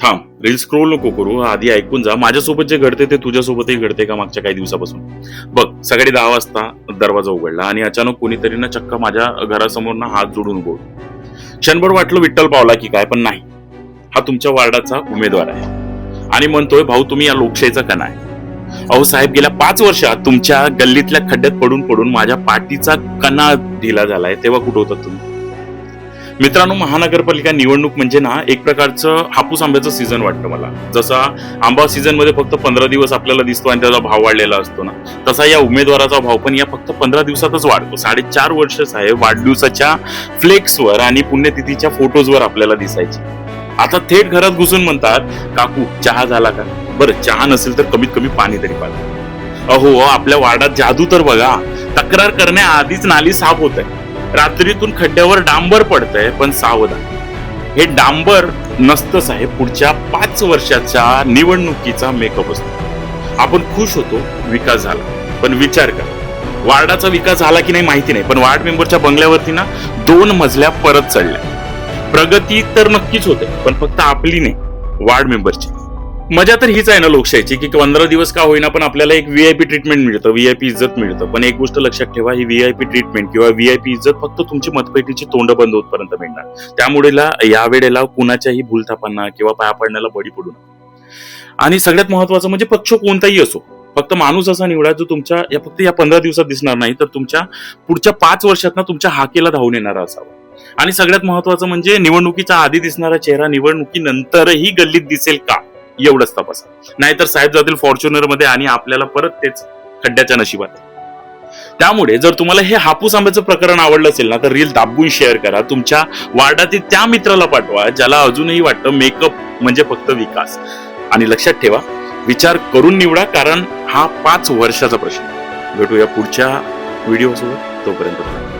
थांब, reel scroll नको करू, आधी ऐकून जा. माझ्यासोबत जे घडते ते तुझ्यासोबतही घडते का मागच्या काही दिवसापासून? बघ, सकाळी 10 वाजता दरवाजा उघडला आणि अचानक कोणीतरी ना चक्क माझ्या घरासमोर ना हात जोडून उभं होतं. क्षणभर वाटलं विठ्ठल पावला की काय, पण नाही. हा तुमच्या वार्डाचा उमेदवार आहे आणि म्हणतोय, भाऊ तुम्ही या लोकशाहीचा कणा आहे. अहो साहेब, गेल्या 5 वर्षात तुमच्या गल्लीतल्या खड्ड्यात पडून पडून माझ्या पाठीचा कणा ढिला झालाय. तेव्हा कुठं होतात तुम्ही? मित्रांनो, महानगरपालिका निवडणूक म्हणजे ना एक प्रकारचं हापूस आंब्याचं सीझन वाटतं मला. जसा आंबा सीझन मध्ये फक्त 15 दिवस आपल्याला दिसतो आणि त्याचा भाव वाढलेला असतो ना, तसा या उमेदवाराचा भाव पण या फक्त 15 दिवसातच वाढतो. 4.5 वर्ष साहेब वाढदिवसाच्या फ्लेक्सवर आणि पुण्यतिथीच्या फोटोजवर आपल्याला दिसायचे. आता थेट घरात घुसून म्हणतात, काकू चहा झाला का? बरं, चहा नसेल तर कमीत कमी पाणी तरी पाजा. अहो, आपल्या वार्डात जादू तर बघा. तक्रार करण्याआधीच नाली साफ होत आहे. रात्रीतून खड्ड्यावर डांबर पडतंय, पण सावधान, हे डांबर नसतं साहेब, पुढच्या 5 वर्षाच्या निवडणुकीचा मेकअप असतो. आपण खुश होतो विकास झाला, पण विचार करा, वार्डाचा विकास झाला की नाही माहिती नाही, पण वार्ड मेंबरच्या बंगल्यावरती ना 2 मजल्या परत चढल्या. प्रगती तर नक्कीच होते, पण फक्त आपली नाही, वार्ड मेंबरची. मजा तर हीच आहे ना लोकशाहीची, की 15 दिवस का होईना पण आपल्याला एक व्हीआयपी ट्रीटमेंट मिळतं, व्हीआयपी इज्जत मिळतं. पण एक गोष्ट लक्षात ठेवा, ही व्हीआयपी ट्रीटमेंट किंवा व्हीआयपी इज्जत फक्त तुमची मतपेटीची तोंड बंद होतपर्यंत मिळणार. त्यामुळे या वेळेला कुणाच्याही भूलथापांना किंवा पाया पडण्याला बळी पडू नका. आणि सगळ्यात महत्वाचं म्हणजे पक्ष कोणताही असो, फक्त माणूस असा निवडा जो तुमच्या फक्त या 15 दिवसात दिसणार नाही, तर तुमच्या पुढच्या 5 वर्षात ना तुमच्या हाकेला धावून येणारा असावा. आणि सगळ्यात महत्वाचं म्हणजे निवडणुकीच्या आधी दिसणारा चेहरा निवडणुकीनंतरही गल्लीत दिसेल का, एवढंच तपासा. नाहीतर साहेब जातील फॉर्च्युनर मध्ये आणि आपल्याला परत तेच खड्ड्याच्या नशिबात. त्यामुळे जर तुम्हाला हे हापूस आंब्याचं प्रकरण आवडलं असेल ना, तर रील दाबून शेअर करा. तुमच्या वार्डातील त्या मित्राला पाठवा ज्याला अजूनही वाटतं मेकअप म्हणजे फक्त विकास. आणि लक्षात ठेवा, विचार करून निवडा, कारण हा 5 वर्षाचा प्रश्न. भेटूया पुढच्या व्हिडिओ सोबत. तोपर्यंत